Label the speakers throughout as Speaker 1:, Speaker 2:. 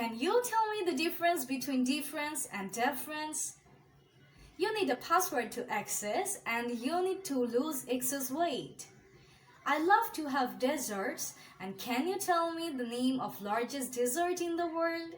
Speaker 1: Can you tell me the difference between difference and difference? You need a password to access and you need to lose excess weight. I love to have desserts and can you tell me the name of largest dessert in the world?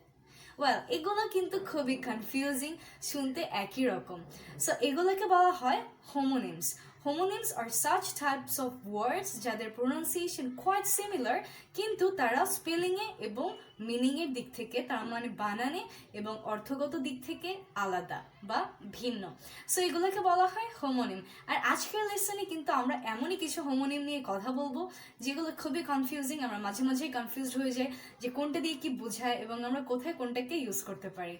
Speaker 1: Well, এগুলো কিন্তু খুবই confusing, শুনতে একই রকম। So এগুলোকে বলা হয় homonyms. Homonyms are such types of words যাদের pronunciation quite similar কিন্তু তারা স্পেলিংয়ে এবং মিনিংয়ের দিক থেকে তার মানে বানানে এবং অর্থগত দিক থেকে আলাদা বা ভিন্ন। সো এগুলোকে বলা হয় হোমোনিম। আর আজকের লেসনে কিন্তু আমরা এমনই কিছু হোমোনিম নিয়ে কথা বলবো যেগুলো খুবই কনফিউজিং, আমরা মাঝে মাঝেই কনফিউজড হয়ে যাই যে কোনটা দিয়ে কি বোঝায় এবং আমরা কোথায় কোনটাকে ইউজ করতে পারি।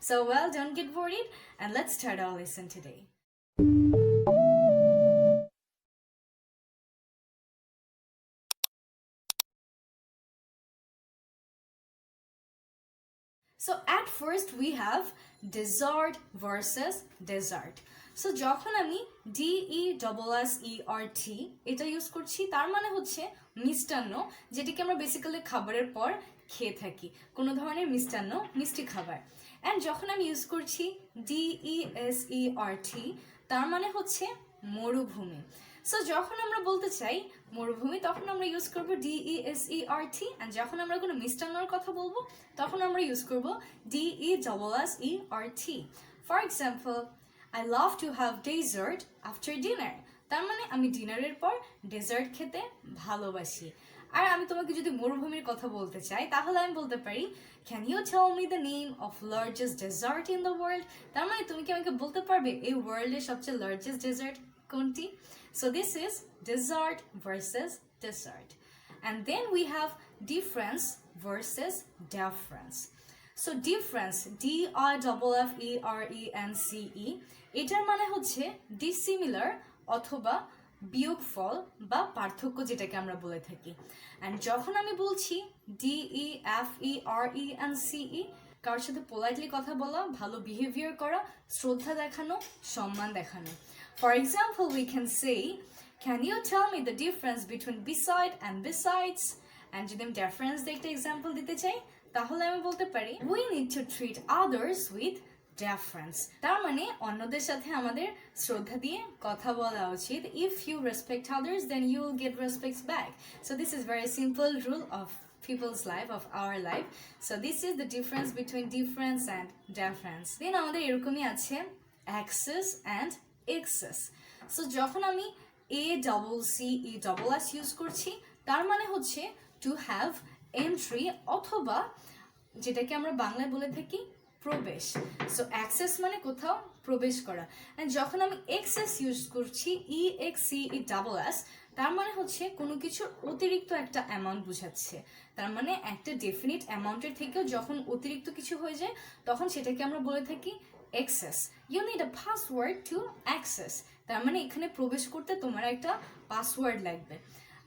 Speaker 1: So well, don't get worried and let's start our lesson today. So at first we have dessert versus dessert. So যখন আমি DESSERT এটা ইউজ করছি তার মানে হচ্ছে মিষ্টান্ন, যেটাকে আমরা বেসিক্যালি খাবারের পর খেয়ে থাকি, কোনো ধরনের মিষ্টান্ন, মিষ্টি খাবার। অ্যান্ড যখন আমি ইউজ করছি DESERT তার মানে হচ্ছে মরুভূমি। সো যখন আমরা বলতে চাই মরুভূমি তখন আমরা ইউজ করব DESERT, and যখন আমরা কোনো মিষ্টান্নর কথা বলবো তখন আমরা ইউজ করব DESSERT. For example, I love to have dessert after dinner. তার মানে আমি ডিনারের পর ডেজার্ট খেতে ভালোবাসি। আর আমি তোমাকে যদি মরুভূমির কথা বলতে চাই তাহলে আমি বলতে পারি Can you tell me the name of largest desert in the world? তার মানে তুমি কি আমাকে বলতে পারবে এই ওয়ার্ল্ডের সবচেয়ে লার্জেস্ট ডেজার্ট কোনটি? So this is dessert versus dessert. And then we have difference versus difference. So difference, DIFFERENCE, এটার মানে হচ্ছে dissimilar অথবা বিয়োগফল বা পার্থক্য যেটাকে আমরা বলে থাকি। অ্যান্ড যখন আমি বলছি DEFFERENCE, কারোর সাথে পোলাইটলি কথা বলা, ভালো বিহেভিয়ার করা, শ্রদ্ধা দেখানো, সম্মান দেখানো। For example, we can say, Can you tell me the difference between beside and besides? And যদি আমি difference দিয়ে একটা এক্সাম্পল দিতে চাই তাহলে আমি বলতে পারি We need to treat others with deference. তার মানে অন্যদের সাথে আমাদের শ্রদ্ধা দিয়ে কথা বলা উচিত। If you respect others, then you will get respect back. So this is very simple rule of people's life, of our life. So this is the difference between difference and deference. Then আমাদের এরকমই আছে access and excess. So যখন আমি ACCESS use করছি তার মানে হচ্ছে to have entry অথবা যেটাকে আমরা বাংলায় বলে থাকি প্রবেশ। সো অ্যাক্সেস মানে কোথাও প্রবেশ করা। অ্যান্ড যখন আমি এক্সেস ইউজ করছি EXCESS তার মানে হচ্ছে কোনো কিছুর অতিরিক্ত একটা অ্যামাউন্ট বোঝাচ্ছে। তার মানে একটা ডেফিনিট অ্যামাউন্টের থেকেও যখন অতিরিক্ত কিছু হয়ে যায় তখন সেটাকে আমরা বলে থাকি access. You need a password to access, তার মানে এখানে প্রবেশ করতে তোমার একটা পাসওয়ার্ড লাগবে।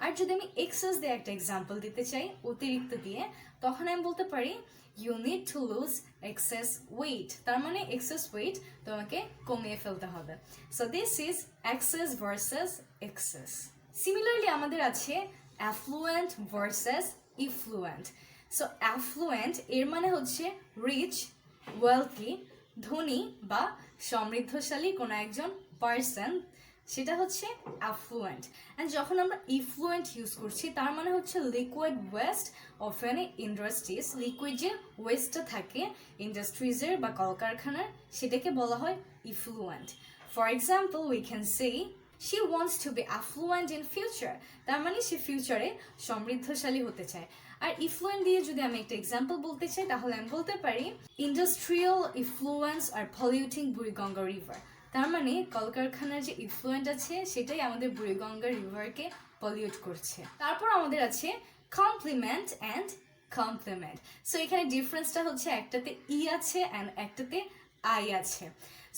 Speaker 1: আর যদি আমি এক্সেস দিয়ে একটা এক্সাম্পল দিতে চাই অতিরিক্ত দিয়ে, তখন আমি বলতে পারি you need to lose excess weight, তার মানে এক্সেস ওয়েট তোমাকে কমিয়ে ফেলতে হবে। So this is access versus excess. Similarly আমাদের আছে affluent versus effluent. So affluent এর মানে হচ্ছে রিচ, ওয়েলথি, ধনী বা সমৃদ্ধশালী কোনো একজন পার্সন, সেটা হচ্ছে অ্যাফ্লুয়েন্ট। অ্যান্ড যখন আমরা ইফ্লুয়েন্ট ইউজ করছি তার মানে হচ্ছে liquid waste of N industries, liquid যে ওয়েস্টটা থাকে ইন্ডাস্ট্রিজের বা কলকারখানার সেটাকে বলা হয় effluent. For example, we can say She wants to be affluent in future, তার মানে সে ফিউচারে সমৃদ্ধশালী হতে চায়। আর ইফ্লুয়েন্ট দিয়ে যদি আমি একটা এক্সাম্পল বলতে চাই তাহলে আমি বলতে পারি ইন্ডাস্ট্রিয়াল ইফ্লুয়েন্স আর পলিউটিং বুড়িগঙ্গা রিভার, তার মানে কলকারখানার যে ইফ্লুয়েন্ট আছে সেটাই আমাদের বুড়িগঙ্গা রিভারকে পলিউট করছে। তারপর আমাদের আছে কমপ্লিমেন্ট অ্যান্ড কমপ্লিমেন্ট। সো এখানে ডিফারেন্সটা হচ্ছে একটাতে ই আছে অ্যান্ড একটাতে আই আছে।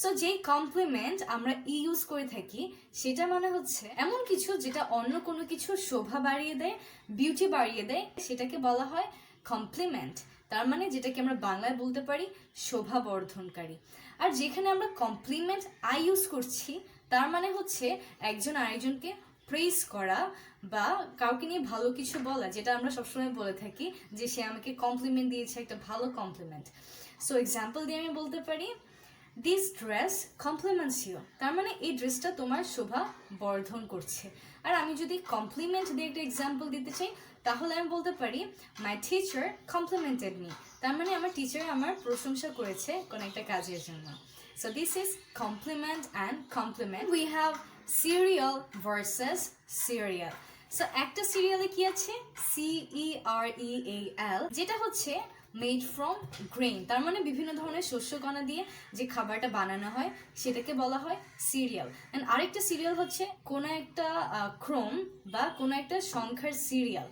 Speaker 1: সো যেই কমপ্লিমেন্ট আমরা ইউজ করে থাকি সেটা মানে হচ্ছে এমন কিছু যেটা অন্য কোনো কিছু শোভা বাড়িয়ে দেয়, বিউটি বাড়িয়ে দেয়, সেটাকে বলা হয় কমপ্লিমেন্ট। তার মানে যেটাকে আমরা বাংলায় বলতে পারি শোভা বর্ধনকারী। আর যেখানে আমরা কমপ্লিমেন্ট আই ইউজ করছি তার মানে হচ্ছে একজন আরেকজনকে প্রেজ করা বা কাউকে নিয়ে ভালো কিছু বলা, যেটা আমরা সবসময় বলে থাকি যে সে আমাকে কমপ্লিমেন্ট দিয়েছে, একটা ভালো কমপ্লিমেন্ট। সো এক্সাম্পল দিয়ে আমি বলতে পারি দিস ড্রেস কমপ্লিমেন্টস ইউ, তার মানে এই ড্রেসটা তোমার শোভা বর্ধন করছে। আর আমি যদি কমপ্লিমেন্ট দিয়ে একটা এক্সাম্পল দিতে চাই তাহলে আমি বলতে পারি মাই টিচার কমপ্লিমেন্টেড মি, তার মানে আমার টিচার আমার প্রশংসা করেছে কোনো একটা কাজের জন্য। So this is complement and compliment. We have serial versus cereal. So একটা সিরিয়ালে কি আছে, CEREAL, যেটা হচ্ছে মেড ফ্রম গ্রেইন, তার মানে বিভিন্ন ধরনের শস্যকণা দিয়ে যে খাবারটা বানানো হয় সেটাকে বলা হয় সিরিয়াল। অ্যান্ড আরেকটা সিরিয়াল হচ্ছে কোনো একটা ক্রম বা কোনো একটা সংখ্যার সিরিয়াল।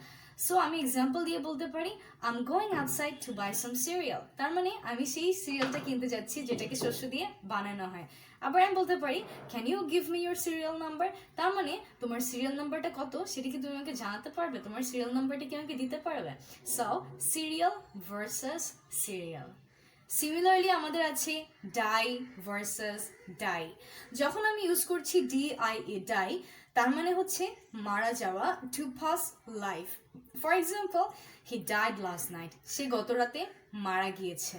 Speaker 1: সো আমি এক্সাম্পল দিয়ে বলতে পারি I am going outside to buy some cereal, তার মানে আমি সেই সিরিয়ালটা কিনতে যাচ্ছি যেটাকে শস্য দিয়ে বানানো হয়। আবার আমি বলতে পারি can you give me your serial number, তার মানে তোমার সিরিয়াল নাম্বারটা কত সেটা কি তুমি আমাকে জানাতে পারবে, তোমার সিরিয়াল নাম্বারটা কি আমাকে দিতে পারবে। So serial versus serial. Similarly আমাদের আছে ডাই ভার্সেস ডাই। যখন আমি ইউজ করছি DIE ডাই, তার মানে হচ্ছে মারা যাওয়া, to pass life. For example he died last night, সে গত রাতে মারা গিয়েছে।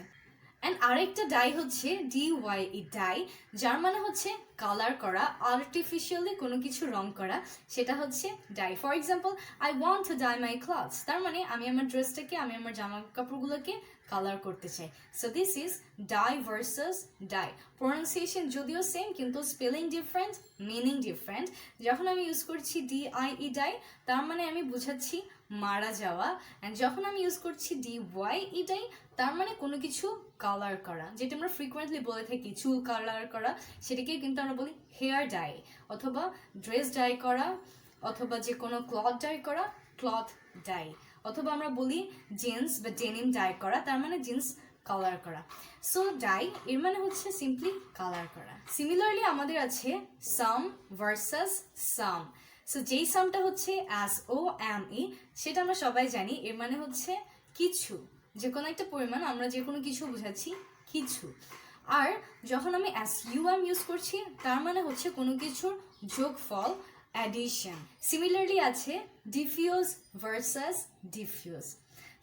Speaker 1: অ্যান্ড আরেকটা ডাই হচ্ছে DYE ডাই, যার মানে হচ্ছে কালার করা, আর্টিফিশিয়ালি কোনো কিছু রং করা, সেটা হচ্ছে dye. For example I want to dye my clothes, তার মানে আমি আমার ড্রেসটাকে, আমি আমার জামা কাপড়গুলোকে কালার করতে চাই। So this is dye versus die. Pronunciation যদিও সেম কিন্তু স্পেলিং ডিফারেন্ট, মিনিং ডিফারেন্ট। যখন আমি ইউজ করছি DIE ডাই, তার মানে আমি বুঝাচ্ছি মারা যাওয়া। অ্যান্ড যখন আমি ইউজ করছি DYE ডাই, তার মানে কোনো কিছু কালার করা, যেটা আমরা ফ্রিকোয়েন্টলি বলে থাকি চুল কালার করা, সেটাকে কিন্তু আমরা বলি হেয়ার ডাই, অথবা ড্রেস ডাই করা, অথবা যে কোনো ক্লথ ডাই করা, ক্লথ ডাই, অথবা আমরা বলি জিন্স বা ডেনিম ডাই করা, তার মানে জিন্স কালার করা। সো ডাই এর মানে হচ্ছে সিম্পলি কালার করা। সিমিলারলি আমাদের আছে সাম ভার্সাস সাম। সো যেই সামটা হচ্ছে SOME, সেটা আমরা সবাই জানি, এর মানে হচ্ছে কিছু, যে কোনো একটা পরিমাণ, আমরা যে কোনো কিছু বোঝাচ্ছি কিছু। আর যখন আমি SUM ইউজ করছি, তার মানে হচ্ছে কোনো কিছুর যোগফল, অ্যাডিশন। সিমিলারলি আছে ডিফিউজ ভার্সাস ডিফিউজ।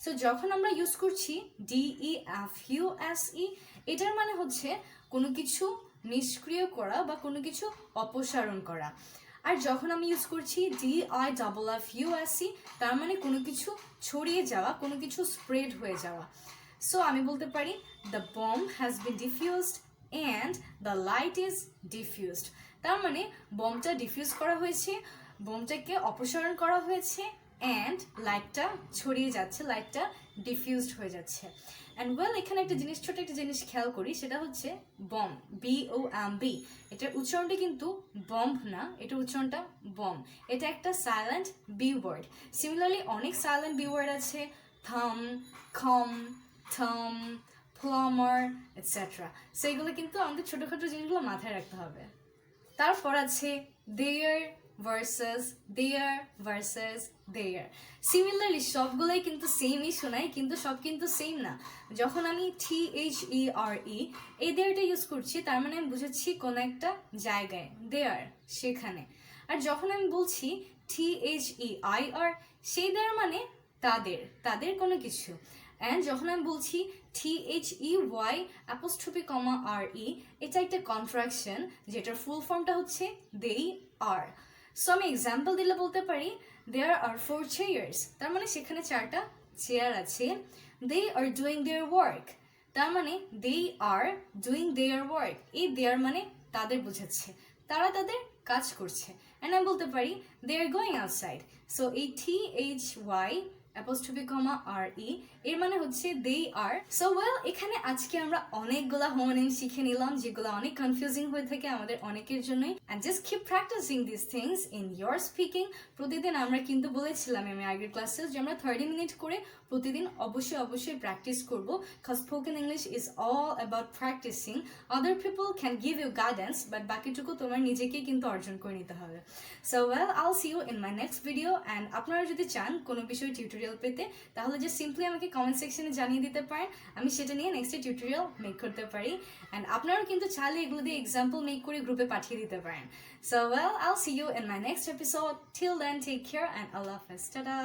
Speaker 1: সো যখন আমরা ইউজ করছি DEFUSE, এটার মানে হচ্ছে কোনো কিছু নিষ্ক্রিয় করা বা কোনো কিছু অপসারণ করা। আর যখন আমি ইউজ করছি DIFFUSE, তার মানে কোনো কিছু ছড়িয়ে যাওয়া, কোনো কিছু স্প্রেড হয়ে যাওয়া। সো আমি বলতে পারি the bomb has been defused and the light is diffused, তার মানে বমটা ডিফিউজ করা হয়েছে, বমটাকে অপসারণ করা হয়েছে, অ্যান্ড লাইটটা ছড়িয়ে যাচ্ছে, লাইটটা ডিফিউজড হয়ে যাচ্ছে। অ্যান্ড ওয়েল, এখানে একটা জিনিস, ছোট একটা জিনিস খেয়াল করি, সেটা হচ্ছে বম, BOMB, এটার উচ্চারণটা কিন্তু বম্ব না, এটার উচ্চারণটা বম। এটা একটা সাইলেন্ট বি ওয়ার্ড। সিমিলারলি অনেক সাইলেন্ট বি ওয়ার্ড আছে, থাম, খম, থাম, প্লামার, এটসেট্রা। সো এগুলো কিন্তু আমাদের ছোটোখাটো জিনিসগুলো মাথায় রাখতে হবে। তারপর আছে দেয়ার ভার্সেস দেয়ার ভার্সেস দেয়ার। সিমিলারলি সবগুলোই কিন্তু সেমই শোনায়, কিন্তু সব কিন্তু সেম না। যখন আমি THERE এই দেয়ারটা ইউজ করছি, তার মানে আমি বুঝাচ্ছি কোনো একটা জায়গায়, দেয়ার, সেখানে। আর যখন আমি বলছি THEIR, সেই দেয়ার মানে তাদের, তাদের কোনো কিছু। অ্যান্ড যখন আমি বলছি THEY'(RE), এটা একটা কন্ট্রাকশন, যেটার ফুল ফর্মটা হচ্ছে they are। সো আমি এক্সাম্পল দিলে বলতে পারি there are 4 chairs, তার মানে সেখানে 4টা চেয়ার আছে। they are doing their work, তার মানে they are doing their work, এই দেয়ার মানে তাদের বোঝাচ্ছে, তারা তাদের কাজ করছে। অ্যান্ড আমি বলতে পারি they are going outside। So এই THY'(RE) এর মানে হচ্ছে they are। সো ওয়েল, এখানে আজকে আমরা অনেকগুলা হোমোনিম শিখে নিলাম, যেগুলো অনেক কনফিউজিং হয়ে থাকে আমাদের অনেকের জন্যই। And just keep practicing this things in your speaking. প্রতিদিন আমরা কিন্তু বলেছিলাম আমি আগের ক্লাসে যে আমরা 30 মিনিট করে প্রতিদিন অবশ্যই প্র্যাকটিস করবো, cause spoken English is all about practicing. Other people can give you guidance, but বাকিটুকু তোমার নিজেকেই কিন্তু অর্জন করে নিতে হবে। So well, I'll see you in my next video. And আপনারা যদি চান কোনো বিষয়ে টিউটোরিয়াল পেতে, তাহলে যে সিম্পলি আমাকে কমেন্ট সেকশনে জানিয়ে দিতে পারেন, আমি সেটা নিয়ে নেক্সট টিউটোরিয়াল মেক করতে পারি। অ্যান্ড আপনারাও কিন্তু চাইলে এগুলো দিয়ে এক্সাম্পল মেক করে গ্রুপে পাঠিয়ে দিতে পারেন। So well, I'll see you in my next episode. Till then, take care and আল্লাহ হাফেজ। টাটা।